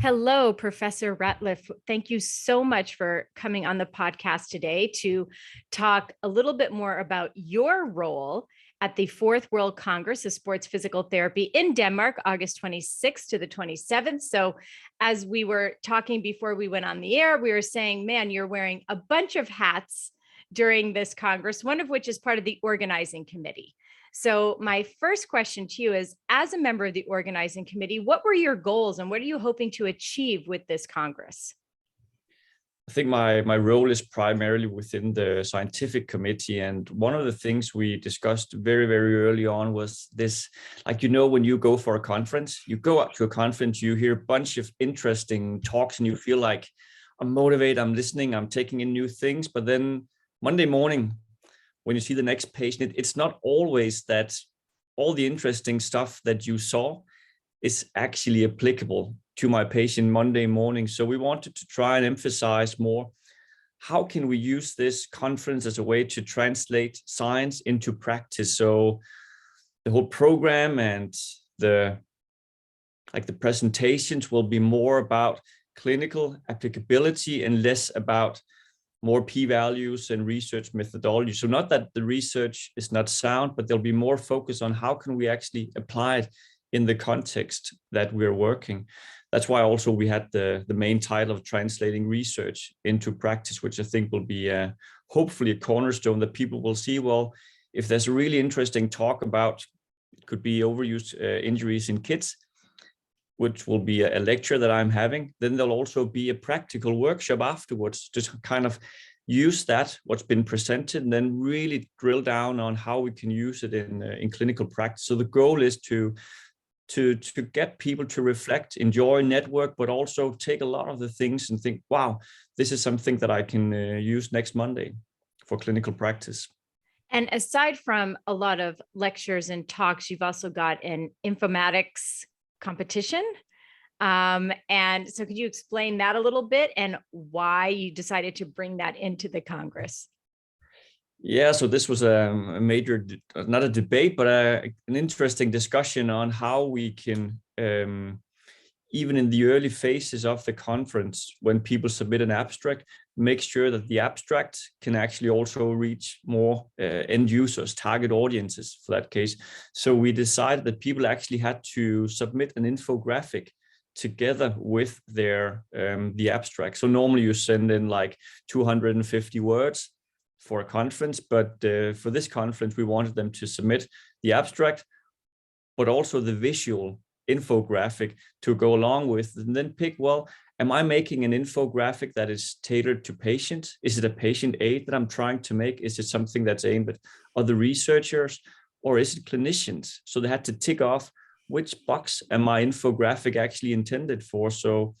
Hello, Professor Rathleff. Thank you so much for coming on the podcast today to talk a little bit more about your role at the Fourth World Congress of Sports Physical Therapy in Denmark, August 26th to the 27th. So, as we were talking before we went on the air, we were saying, man, you're wearing a bunch of hats during this Congress, one of which is part of the organizing committee. So, my first question to you is, as a member of the organizing committee, what were your goals and what are you hoping to achieve with this Congress? I think my role is primarily within the scientific committee. And one of the things we discussed very, very early on was this, when you go for a conference, you go up to a conference, you hear a bunch of interesting talks and you feel like I'm motivated, I'm listening, I'm taking in new things. But then Monday morning, when you see the next patient, it's not always that all the interesting stuff that you saw is actually applicable to my patient Monday morning. So we wanted to try and emphasize more, how can we use this conference as a way to translate science into practice? So the whole program and the presentations will be more about clinical applicability and less about more p-values and research methodology. So not that the research is not sound, but there'll be more focus on how can we actually apply it in the context that we're working. That's why also we had the main title of translating research into practice, which I think will be hopefully a cornerstone that people will see, well, if there's a really interesting talk about, it could be overuse injuries in kids, which will be a lecture that I'm having, then there'll also be a practical workshop afterwards to kind of use that, what's been presented, and then really drill down on how we can use it in clinical practice. So the goal is to get people to reflect, enjoy, network, but also take a lot of the things and think, wow, this is something that I can use next Monday for clinical practice. And aside from a lot of lectures and talks, you've also got an informatics competition. And so could you explain that a little bit and why you decided to bring that into the Congress? Yeah, so this was a major, not a debate, but an interesting discussion on how we can, even in the early phases of the conference, when people submit an abstract, make sure that the abstract can actually also reach more end users, target audiences for that case. So we decided that people actually had to submit an infographic together with their the abstract. So normally you send in like 250 words for a conference, but for this conference, we wanted them to submit the abstract, but also the visual infographic to go along with, and then pick, well, am I making an infographic that is tailored to patients? Is it a patient aid that I'm trying to make? Is it something that's aimed at other researchers, or is it clinicians? So they had to tick off which box am my infographic actually intended for. So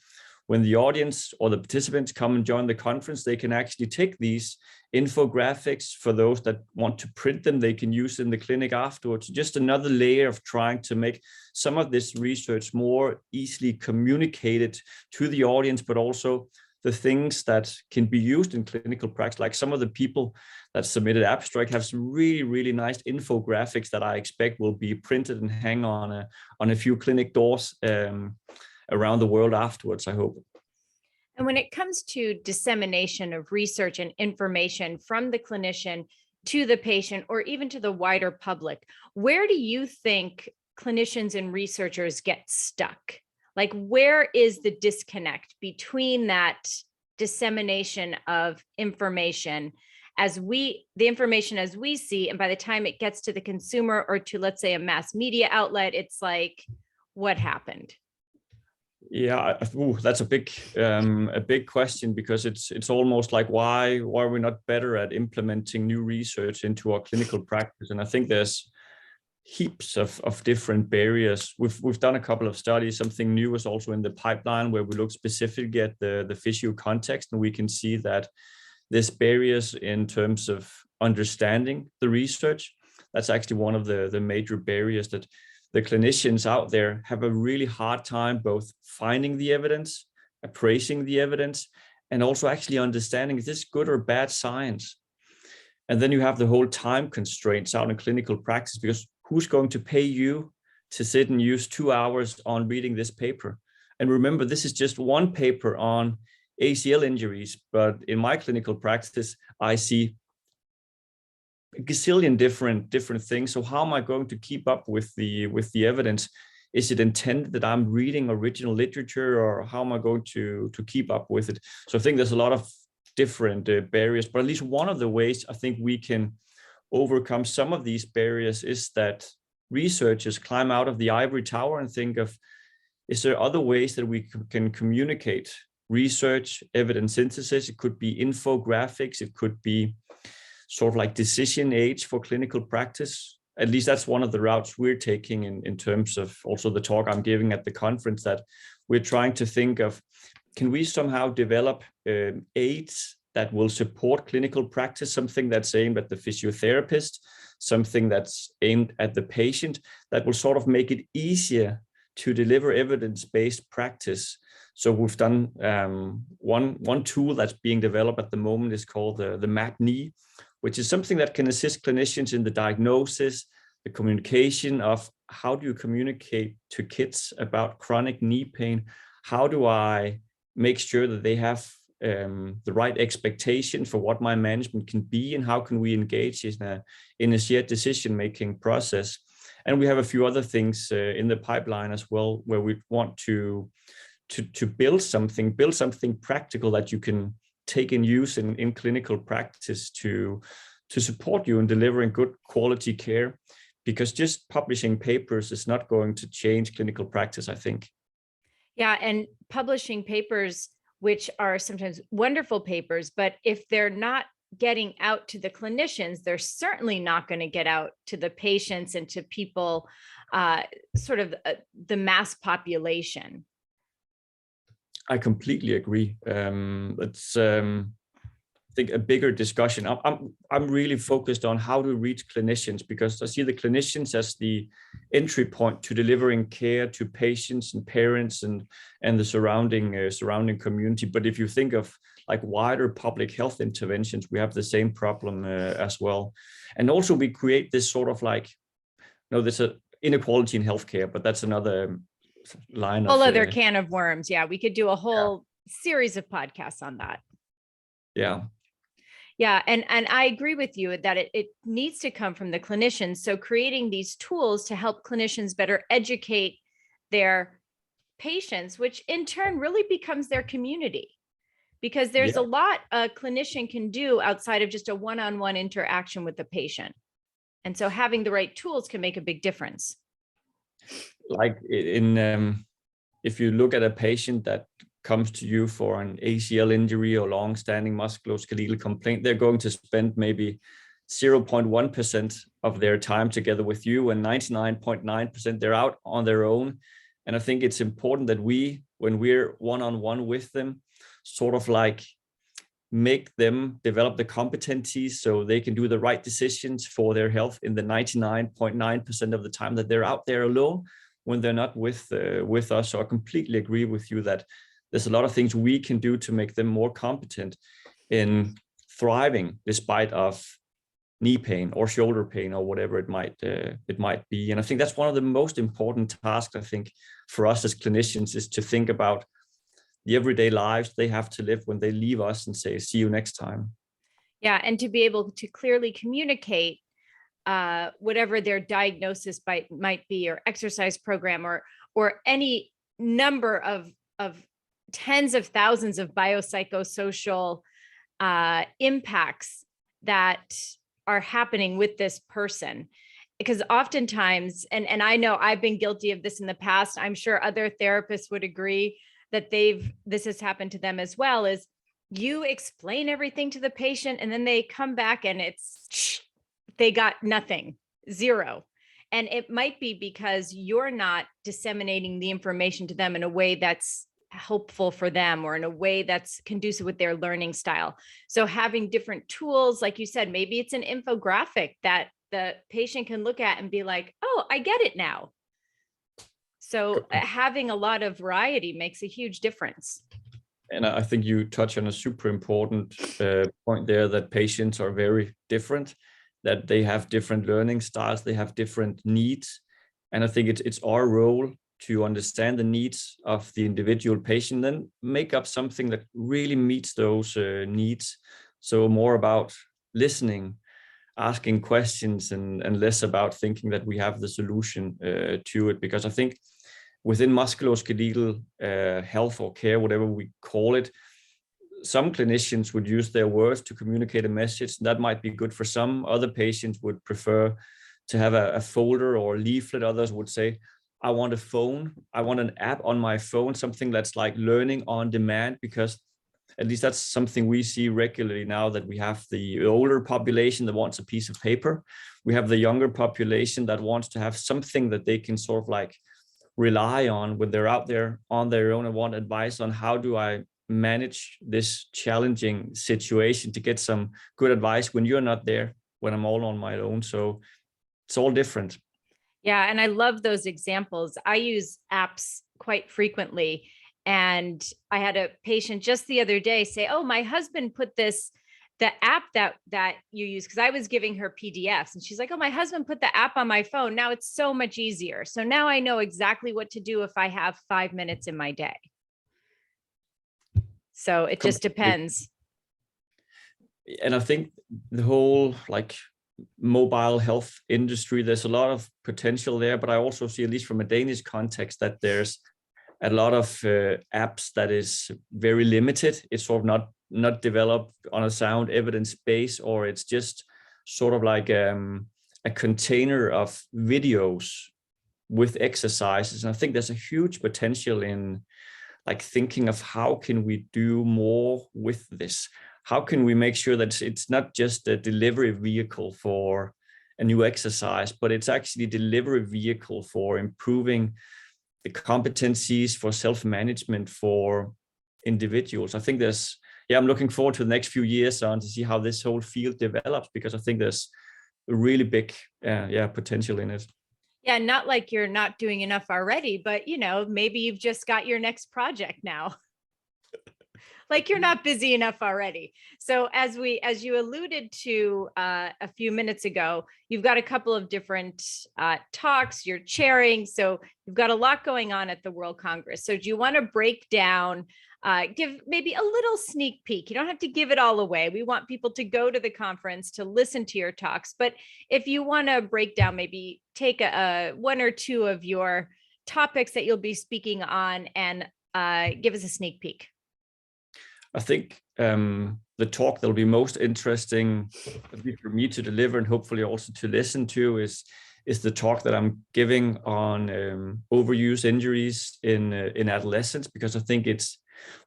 when the audience or the participants come and join the conference, they can actually take these infographics. For those that want to print them, they can use in the clinic afterwards. Just another layer of trying to make some of this research more easily communicated to the audience, but also the things that can be used in clinical practice. Like some of the people that submitted abstract have some really, really nice infographics that I expect will be printed and hang on a few clinic doors around the world afterwards, I hope. And when it comes to dissemination of research and information from the clinician to the patient or even to the wider public, where do you think clinicians and researchers get stuck? Like, where is the disconnect between that dissemination of information the information as we see, and by the time it gets to the consumer or to, let's say, a mass media outlet, it's like, what happened? Yeah, that's a big question, because it's almost like, why are we not better at implementing new research into our clinical practice? And I think there's heaps of different barriers. We've done a couple of studies. Something new is also in the pipeline where we look specifically at the physio context, and we can see that there's barriers in terms of understanding the research. That's actually one of the major barriers, that the clinicians out there have a really hard time both finding the evidence, appraising the evidence, and also actually understanding, is this good or bad science? And then you have the whole time constraints out in clinical practice, because who's going to pay you to sit and use 2 hours on reading this paper? And remember, this is just one paper on ACL injuries, but in my clinical practice, I see a gazillion different things. So how am I going to keep up with the evidence? Is it intended that I'm reading original literature, or how am I going to keep up with it? So I think there's a lot of different barriers, but at least one of the ways I think we can overcome some of these barriers is that researchers climb out of the ivory tower and think of, is there other ways that we can communicate research, evidence synthesis? It could be infographics, it could be sort of like decision aids for clinical practice. At least that's one of the routes we're taking in terms of also the talk I'm giving at the conference, that we're trying to think of, can we somehow develop aids that will support clinical practice, something that's aimed at the physiotherapist, something that's aimed at the patient, that will sort of make it easier to deliver evidence-based practice. So we've done one tool that's being developed at the moment is called the MAP knee, which is something that can assist clinicians in the diagnosis, the communication of how do you communicate to kids about chronic knee pain? How do I make sure that they have the right expectation for what my management can be, and how can we engage in a shared decision-making process? And we have a few other things in the pipeline as well, where we want to build something practical that you can take in use in clinical practice to support you in delivering good quality care, because just publishing papers is not going to change clinical practice, I think. Yeah, and publishing papers, which are sometimes wonderful papers, but if they're not getting out to the clinicians, they're certainly not going to get out to the patients and to people, sort of the mass population. I completely agree. It's I think a bigger discussion. I'm really focused on how to reach clinicians, because I see the clinicians as the entry point to delivering care to patients and parents and the surrounding community. But if you think of like wider public health interventions, we have the same problem as well. And also we create this sort of like, there's an inequality in healthcare, but that's another line Whole of other can of worms. Yeah, we could do a whole series of podcasts on that. Yeah. Yeah, and I agree with you that it needs to come from the clinicians. So creating these tools to help clinicians better educate their patients, which in turn really becomes their community, because there's a lot a clinician can do outside of just a one-on-one interaction with the patient. And so having the right tools can make a big difference. Like if you look at a patient that comes to you for an ACL injury or long-standing musculoskeletal complaint, they're going to spend maybe 0.1% of their time together with you, and 99.9% they're out on their own. And I think it's important that we, when we're one-on-one with them, sort of like make them develop the competencies so they can do the right decisions for their health in the 99.9% of the time that they're out there alone, when they're not with us. So I completely agree with you that there's a lot of things we can do to make them more competent in thriving despite of knee pain or shoulder pain or whatever it might be. And I think that's one of the most important tasks, I think, for us as clinicians, is to think about the everyday lives they have to live when they leave us and say, see you next time. Yeah, and to be able to clearly communicate whatever their diagnosis might be, or exercise program, or any number of tens of thousands of biopsychosocial impacts that are happening with this person. Because oftentimes, and I know I've been guilty of this in the past, I'm sure other therapists would agree that this has happened to them as well, is you explain everything to the patient and then they come back and they got nothing, zero. And it might be because you're not disseminating the information to them in a way that's helpful for them, or in a way that's conducive with their learning style. So having different tools, like you said, maybe it's an infographic that the patient can look at and be like, oh, I get it now. So having a lot of variety makes a huge difference. And I think you touch on a super important point there, that patients are very different, that they have different learning styles, they have different needs. And I think it's our role to understand the needs of the individual patient, then make up something that really meets those needs. So more about listening, asking questions, and less about thinking that we have the solution to it. Because I think within musculoskeletal health or care, whatever we call it, some clinicians would use their words to communicate a message. That might be good for some. Other patients would prefer to have a folder or leaflet. Others would say, I want a phone. I want an app on my phone, something that's like learning on demand, because at least that's something we see regularly now, that we have the older population that wants a piece of paper. We have the younger population that wants to have something that they can sort of like rely on when they're out there on their own and want advice on how do I manage this challenging situation, to get some good advice when you're not there, when I'm all on my own. So it's all different. Yeah, and I love those examples. I use apps quite frequently. And I had a patient just the other day say, "Oh, my husband put this, the app that you use," because I was giving her PDFs, and she's like, "Oh, my husband put the app on my phone. Now it's so much easier. So now I know exactly what to do if I have 5 minutes in my day." So it just Completely. depends. And I think the whole like mobile health industry, there's a lot of potential there, but I also see, at least from a Danish context, that there's a lot of apps that is very limited. It's sort of not developed on a sound evidence base, or it's just sort of like a container of videos with exercises. And I think there's a huge potential in like thinking of how can we do more with this? How can we make sure that it's not just a delivery vehicle for a new exercise, but it's actually a delivery vehicle for improving the competencies, for self-management for individuals. I think I'm looking forward to the next few years on to see how this whole field develops, because I think there's a really big potential in it. Yeah, not like you're not doing enough already, but maybe you've just got your next project now. Like you're not busy enough already. So as you alluded to a few minutes ago, you've got a couple of different talks you're chairing. So you've got a lot going on at the World Congress. So do you want to break down, give maybe a little sneak peek? You don't have to give it all away. We want people to go to the conference to listen to your talks. But if you want to break down, maybe take one or two of your topics that you'll be speaking on, and give us a sneak peek. I think the talk that'll be most interesting, at least for me to deliver and hopefully also to listen to, is the talk that I'm giving on overuse injuries in adolescence, because I think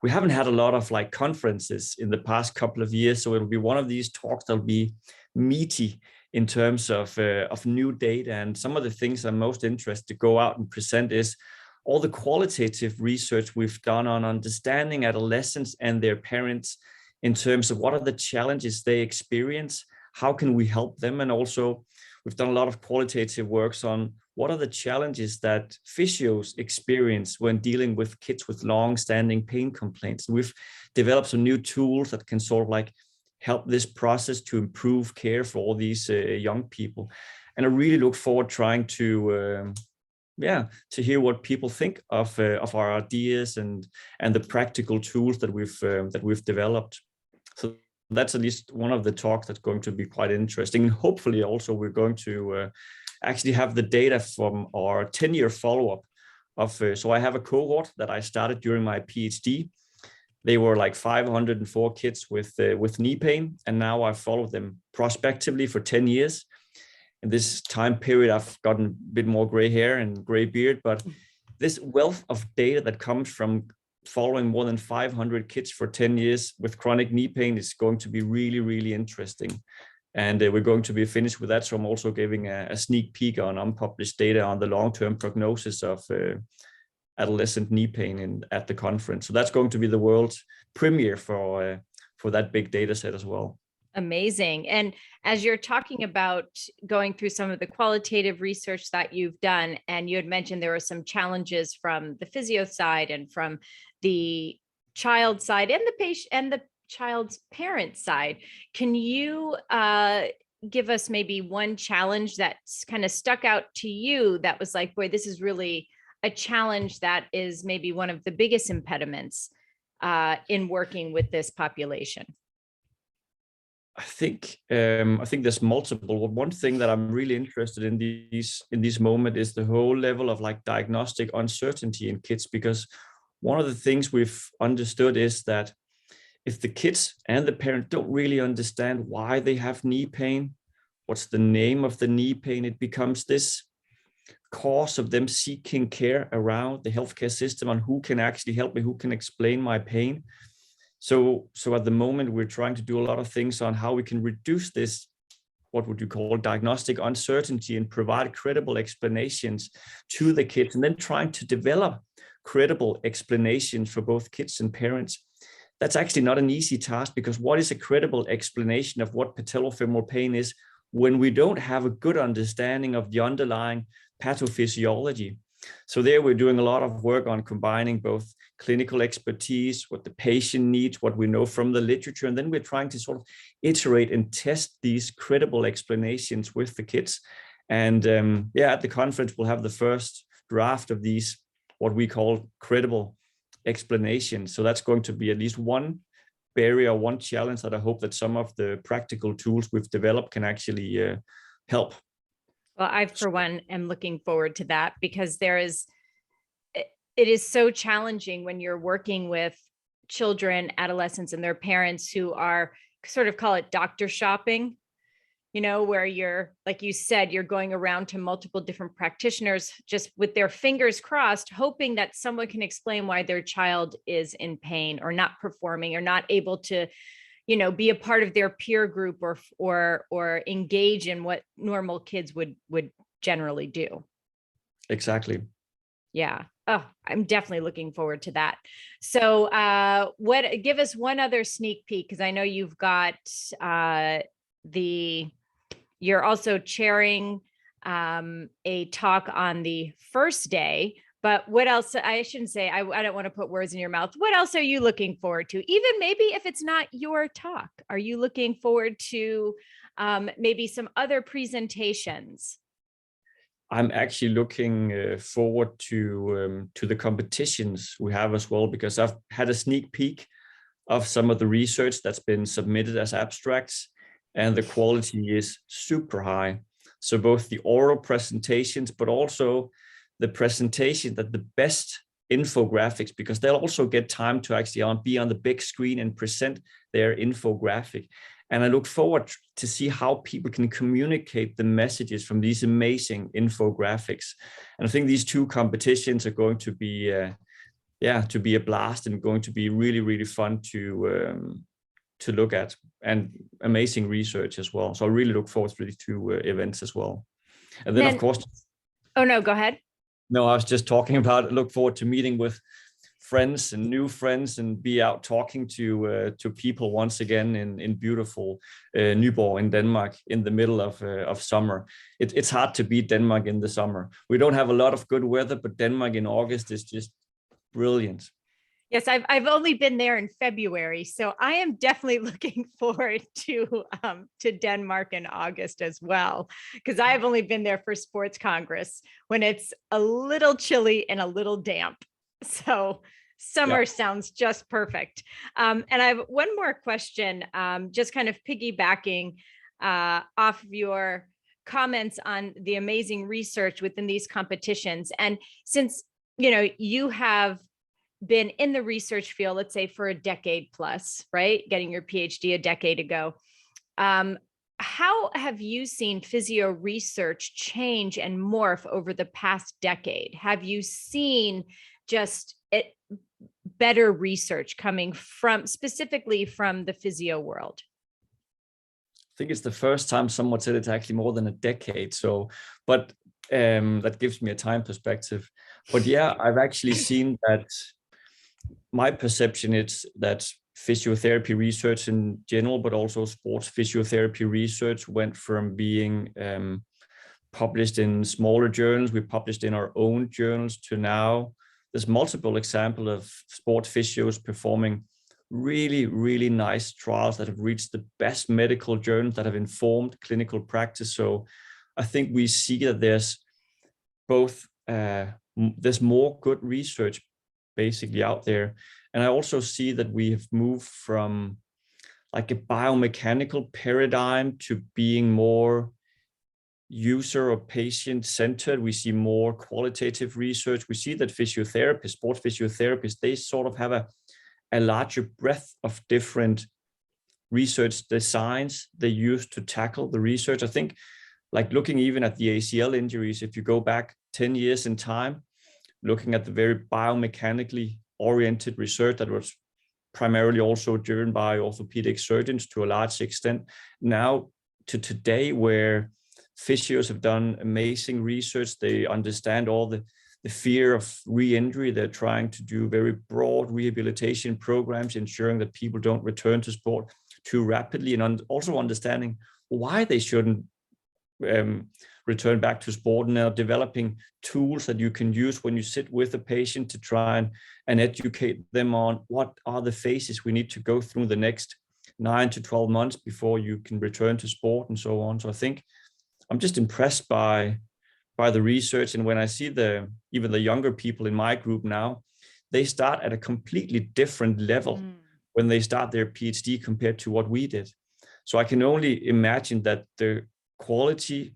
we haven't had a lot of like conferences in the past couple of years, so it'll be one of these talks that'll be meaty in terms of new data. And some of the things I'm most interested to go out and present is all the qualitative research we've done on understanding adolescents and their parents in terms of what are the challenges they experience, how can we help them, and also we've done a lot of qualitative works on what are the challenges that physios experience when dealing with kids with long-standing pain complaints. And we've developed some new tools that can sort of like help this process to improve care for all these young people. And I really look forward trying to hear what people think of our ideas and the practical tools that we've developed. So that's at least one of the talks that's going to be quite interesting. And hopefully also we're going to actually have the data from our 10-year follow-up of, so I have a cohort that I started during my PhD. They were like 504 kids with knee pain, and now I've followed them prospectively for 10 years. In this time period, I've gotten a bit more gray hair and gray beard, but this wealth of data that comes from following more than 500 kids for 10 years with chronic knee pain is going to be really, really interesting. And we're going to be finished with that. So I'm also giving a sneak peek on unpublished data on the long-term prognosis of adolescent knee pain at the conference. So that's going to be the world's premiere for that big data set as well. Amazing. And as you're talking about going through some of the qualitative research that you've done, and you had mentioned there were some challenges from the physio side and from the child side and the patient and the child's parent side, can you give us maybe one challenge that's kind of stuck out to you that was like, boy, this is really a challenge that is maybe one of the biggest impediments in working with this population? I think there's multiple. One thing that I'm really interested in this moment is the whole level of like diagnostic uncertainty in kids, because one of the things we've understood is that if the kids and the parent don't really understand why they have knee pain, what's the name of the knee pain, it becomes this cause of them seeking care around the healthcare system on who can actually help me, who can explain my pain. So at the moment, we're trying to do a lot of things on how we can reduce this, what would you call diagnostic uncertainty, and provide credible explanations to the kids, and then trying to develop credible explanations for both kids and parents. That's actually not an easy task, because what is a credible explanation of what patellofemoral pain is when we don't have a good understanding of the underlying pathophysiology? So there we're doing a lot of work on combining both clinical expertise, what the patient needs, what we know from the literature, and then we're trying to sort of iterate and test these credible explanations with the kids. And at the conference, we'll have the first draft of these, what we call credible explanations. So that's going to be at least one barrier, one challenge that I hope that some of the practical tools we've developed can actually help. Well, I, for one, am looking forward to that, because it is so challenging when you're working with children, adolescents, and their parents who are, sort of call it doctor shopping, where you're, like you said, you're going around to multiple different practitioners just with their fingers crossed, hoping that someone can explain why their child is in pain or not performing or not able to be a part of their peer group or engage in what normal kids would generally do. Exactly. Yeah. Oh, I'm definitely looking forward to that. So give us one other sneak peek, because I know you've got you're also chairing a talk on the first day. But what else? I shouldn't say, I don't want to put words in your mouth. What else are you looking forward to? Even maybe if it's not your talk, are you looking forward to maybe some other presentations? I'm actually looking forward to the competitions we have as well, because I've had a sneak peek of some of the research that's been submitted as abstracts, and the quality is super high. So both the oral presentations, but also the presentation that the best infographics, because they'll also get time to actually be on the big screen and present their infographic. And I look forward to see how people can communicate the messages from these amazing infographics. And I think these two competitions are going to be, to be a blast, and going to be really, really fun to look at, and amazing research as well. So I really look forward to these two events as well. And then, of course. Oh, no, go ahead. No, I was just talking about, look forward to meeting with friends and new friends, and be out talking to people once again in beautiful Nyborg in Denmark in the middle of summer. It's hard to beat Denmark in the summer. We don't have a lot of good weather, but Denmark in August is just brilliant. Yes, I've only been there in February, so I am definitely looking forward to Denmark in August as well, because I've only been there for Sports Congress when it's a little chilly and a little damp. So summer sounds just perfect. And I have one more question, just kind of piggybacking off of your comments on the amazing research within these competitions. And since you have been in the research field, let's say for a decade plus, right? Getting your PhD a decade ago. How have you seen physio research change and morph over the past decade? Have you seen just better research coming specifically from the physio world? I think it's the first time someone said it's actually more than a decade. So, but that gives me a time perspective. But yeah, I've actually seen that. My perception is that physiotherapy research in general, but also sports physiotherapy research, went from being published in smaller journals, we published in our own journals, to now there's multiple examples of sports physios performing really, really nice trials that have reached the best medical journals that have informed clinical practice. So I think we see that there's both there's more good research basically out there. And I also see that we have moved from like a biomechanical paradigm to being more user or patient centered. We see more qualitative research. We see that physiotherapists, sports physiotherapists, they sort of have a larger breadth of different research designs they use to tackle the research. I think like looking even at the ACL injuries, if you go back 10 years in time, looking at the very biomechanically oriented research that was primarily also driven by orthopedic surgeons to a large extent, now to today where physios have done amazing research, they understand all the fear of re-injury. They're trying to do very broad rehabilitation programs, ensuring that people don't return to sport too rapidly, and also understanding why they shouldn't return back to sport, and now developing tools that you can use when you sit with a patient to try and educate them on what are the phases we need to go through the next 9 to 12 months before you can return to sport and so on. So I think I'm just impressed by the research. And when I see even the younger people in my group now, they start at a completely different level when they start their PhD compared to what we did. So I can only imagine that the quality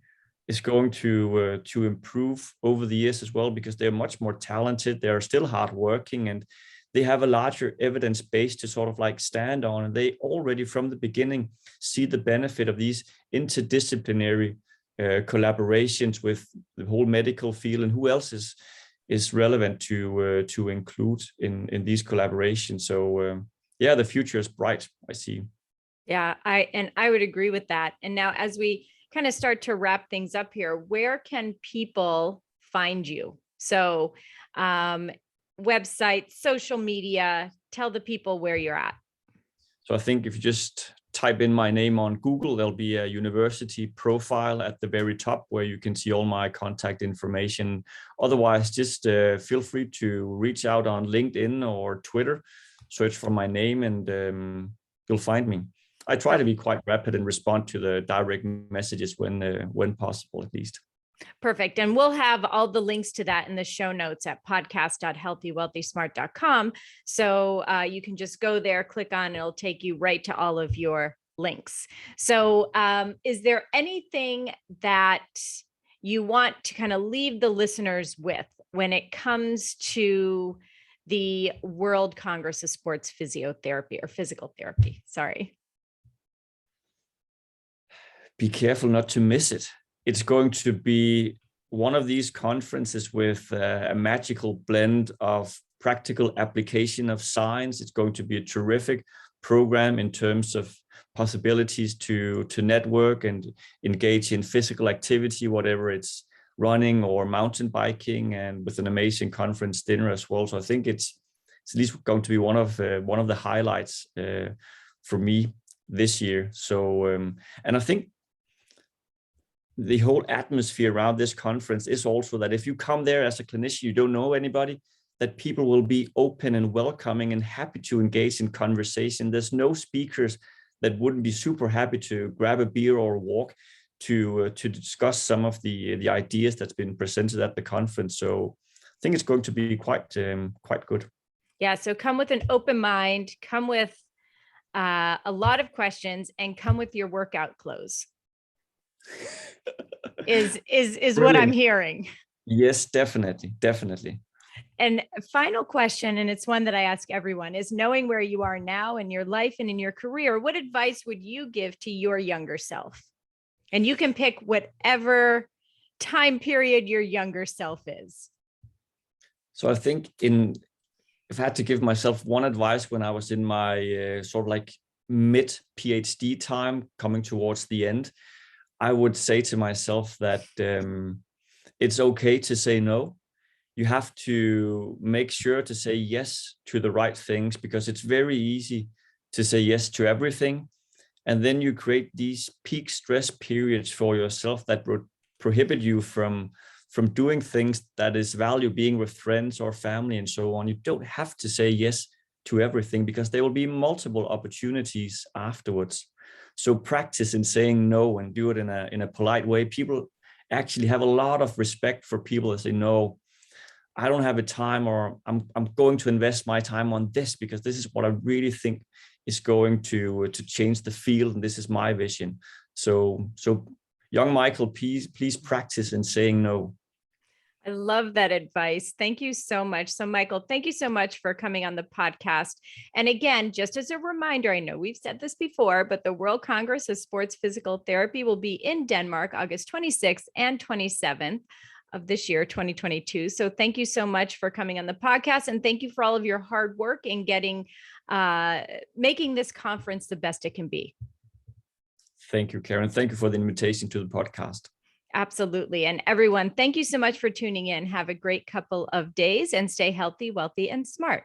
is going to improve over the years as well, because they're much more talented. They are still hardworking, and they have a larger evidence base to sort of like stand on. And they already from the beginning see the benefit of these interdisciplinary collaborations with the whole medical field, and who else is relevant to include in these collaborations. So yeah, the future is bright, I see. Yeah, I would agree with that. And now as we kind of start to wrap things up here, where can people find you? So website, social media, tell the people where you're at. So I think if you just type in my name on Google, there'll be a university profile at the very top where you can see all my contact information. Otherwise, just feel free to reach out on LinkedIn or Twitter, search for my name, and you'll find me. I try to be quite rapid and respond to the direct messages when possible, at least. Perfect. And we'll have all the links to that in the show notes at podcast.healthywealthysmart.com. So you can just go there, click on, it'll take you right to all of your links. So is there anything that you want to kind of leave the listeners with when it comes to the World Congress of Sports Physiotherapy or Physical Therapy? Sorry. Be careful not to miss it. It's going to be one of these conferences with a magical blend of practical application of science. It's going to be a terrific program in terms of possibilities to network and engage in physical activity, whatever it's running or mountain biking, and with an amazing conference dinner as well. So I think it's at least going to be one of the highlights for me this year. So and I think the whole atmosphere around this conference is also that if you come there as a clinician, you don't know anybody, that people will be open and welcoming and happy to engage in conversation. There's no speakers that wouldn't be super happy to grab a beer or a walk to discuss some of the ideas that's been presented at the conference. So I think it's going to be quite good. Yeah. So come with an open mind, come with a lot of questions, and come with your workout clothes. is what I'm hearing. Yes, definitely. And final question, and it's one that I ask everyone, is knowing where you are now in your life and in your career, what advice would you give to your younger self? And you can pick whatever time period your younger self is. So I think if I had to give myself one advice when I was in my sort of like mid PhD time coming towards the end, I would say to myself that it's okay to say no. You have to make sure to say yes to the right things, because it's very easy to say yes to everything. And then you create these peak stress periods for yourself that would prohibit you from doing things that is value, being with friends or family and so on. You don't have to say yes to everything, because there will be multiple opportunities afterwards. So practice in saying no and do it in a polite way. People actually have a lot of respect for people that say, no, I don't have a time, or I'm going to invest my time on this because this is what I really think is going to change the field, and this is my vision. So young Michael, please practice in saying no. I love that advice. Thank you so much. So, Michael, thank you so much for coming on the podcast. And again, just as a reminder, I know we've said this before, but the World Congress of Sports Physical Therapy will be in Denmark, August 26th and 27th of this year, 2022. So thank you so much for coming on the podcast. And thank you for all of your hard work in making this conference the best it can be. Thank you, Karen. Thank you for the invitation to the podcast. Absolutely. And everyone, thank you so much for tuning in. Have a great couple of days and stay healthy, wealthy, and smart.